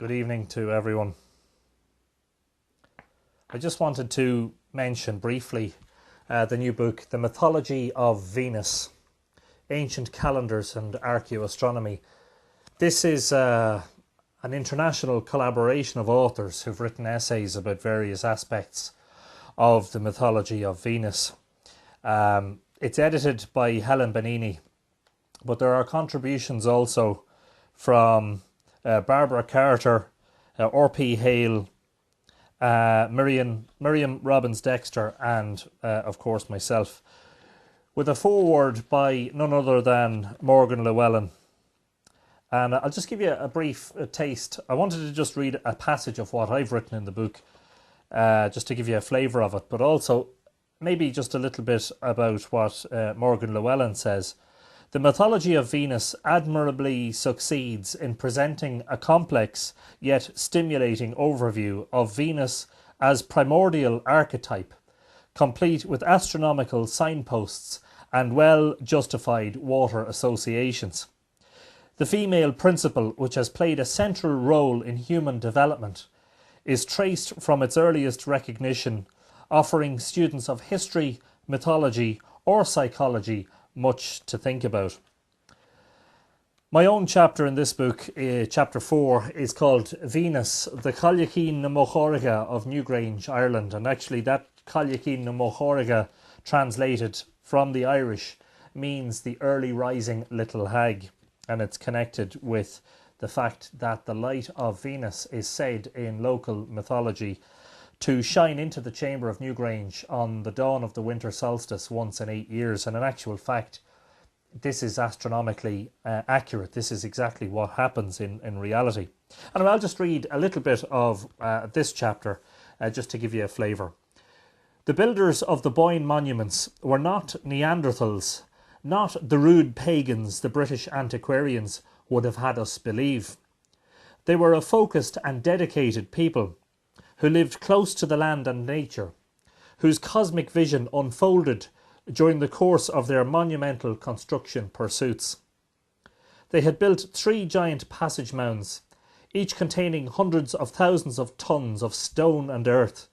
Good evening to everyone. I just wanted to mention briefly the new book, The Mythology of Venus, Ancient Calendars and Archaeoastronomy. This is an international collaboration of authors who've written essays about various aspects of the mythology of Venus. It's edited by Helen Benigni, but there are contributions also from Barbara Carter, R.P. Hale, Miriam Robbins-Dexter, and of course myself, with a foreword by none other than Morgan Llwelyn. And I'll just give you a brief taste. I wanted to just read a passage of what I've written in the book, just to give you a flavour of it, but also maybe just a little bit about what Morgan Llwelyn says. The mythology of Venus admirably succeeds in presenting a complex yet stimulating overview of Venus as primordial archetype, complete with astronomical signposts and well-justified water associations. The female principle, which has played a central role in human development, is traced from its earliest recognition, offering students of history, mythology, or psychology much to think about. My own chapter in this book, chapter 4, is called Venus, the Cailleachín na Mocháracha of Newgrange, Ireland. And actually that Cailleachín na Mocháracha, translated from the Irish, means the early rising little hag. And it's connected with the fact that the light of Venus is said in local mythology to shine into the chamber of Newgrange on the dawn of the winter solstice once in 8 years. And in actual fact, this is astronomically accurate. This is exactly what happens in reality. And I'll just read a little bit of this chapter just to give you a flavour. The builders of the Boyne monuments were not Neanderthals, not the rude pagans the British antiquarians would have had us believe. They were a focused and dedicated people who lived close to the land and nature, whose cosmic vision unfolded during the course of their monumental construction pursuits. They had built 3 giant passage mounds, each containing hundreds of thousands of tons of stone and earth,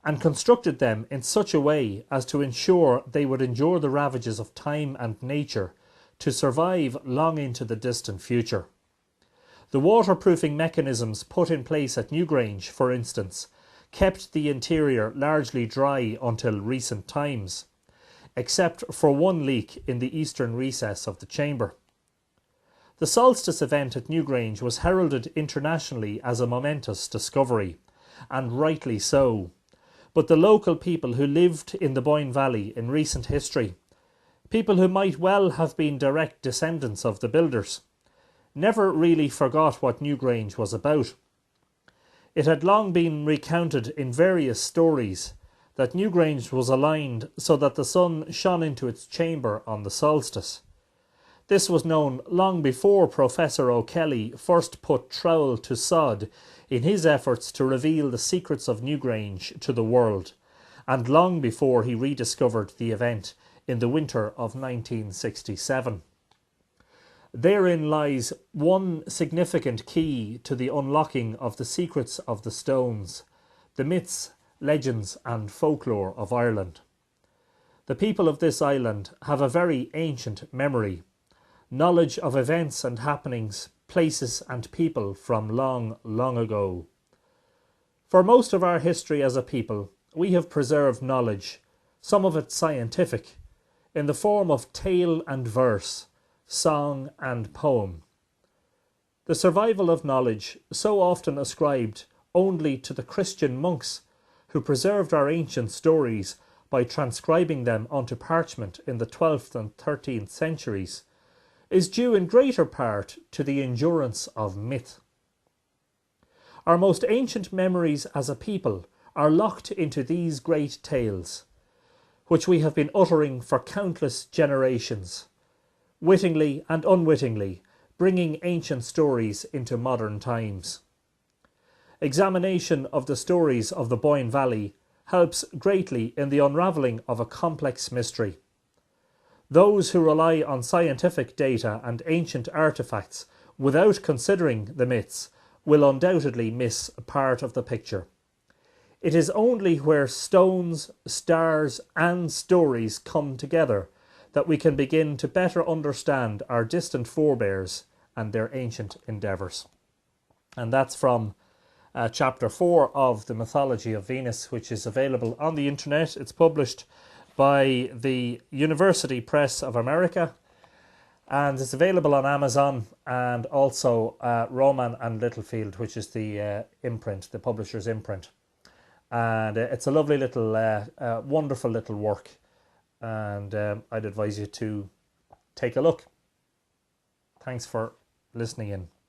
and constructed them in such a way as to ensure they would endure the ravages of time and nature to survive long into the distant future. The waterproofing mechanisms put in place at Newgrange, for instance, kept the interior largely dry until recent times, except for one leak in the eastern recess of the chamber. The solstice event at Newgrange was heralded internationally as a momentous discovery, and rightly so. But the local people who lived in the Boyne Valley in recent history, people who might well have been direct descendants of the builders, never really forgot what Newgrange was about. It had long been recounted in various stories that Newgrange was aligned so that the sun shone into its chamber on the solstice. This was known long before Professor O'Kelly first put trowel to sod in his efforts to reveal the secrets of Newgrange to the world, and long before he rediscovered the event in the winter of 1967. Therein lies one significant key to the unlocking of the secrets of the stones, the myths, legends and folklore of Ireland. The people of this island have a very ancient memory, knowledge of events and happenings, places and people from long, long ago. For most of our history as a people, we have preserved knowledge, some of it scientific, in the form of tale and verse, song and poem. The survival of knowledge, so often ascribed only to the Christian monks who preserved our ancient stories by transcribing them onto parchment in the 12th and 13th centuries, is due in greater part to the endurance of myth. Our most ancient memories as a people are locked into these great tales, which we have been uttering for countless generations, wittingly and unwittingly bringing ancient stories into modern times. Examination of the stories of the Boyne Valley helps greatly in the unravelling of a complex mystery. Those who rely on scientific data and ancient artefacts without considering the myths will undoubtedly miss a part of the picture. It is only where stones, stars and stories come together that we can begin to better understand our distant forebears and their ancient endeavours. And that's from chapter 4 of the Mythology of Venus, which is available on the internet. It's published by the University Press of America, and it's available on Amazon and also Rowman and Littlefield, which is the imprint, the publisher's imprint. And it's a lovely little, wonderful little work, and I'd advise you to take a look. Thanks for listening in.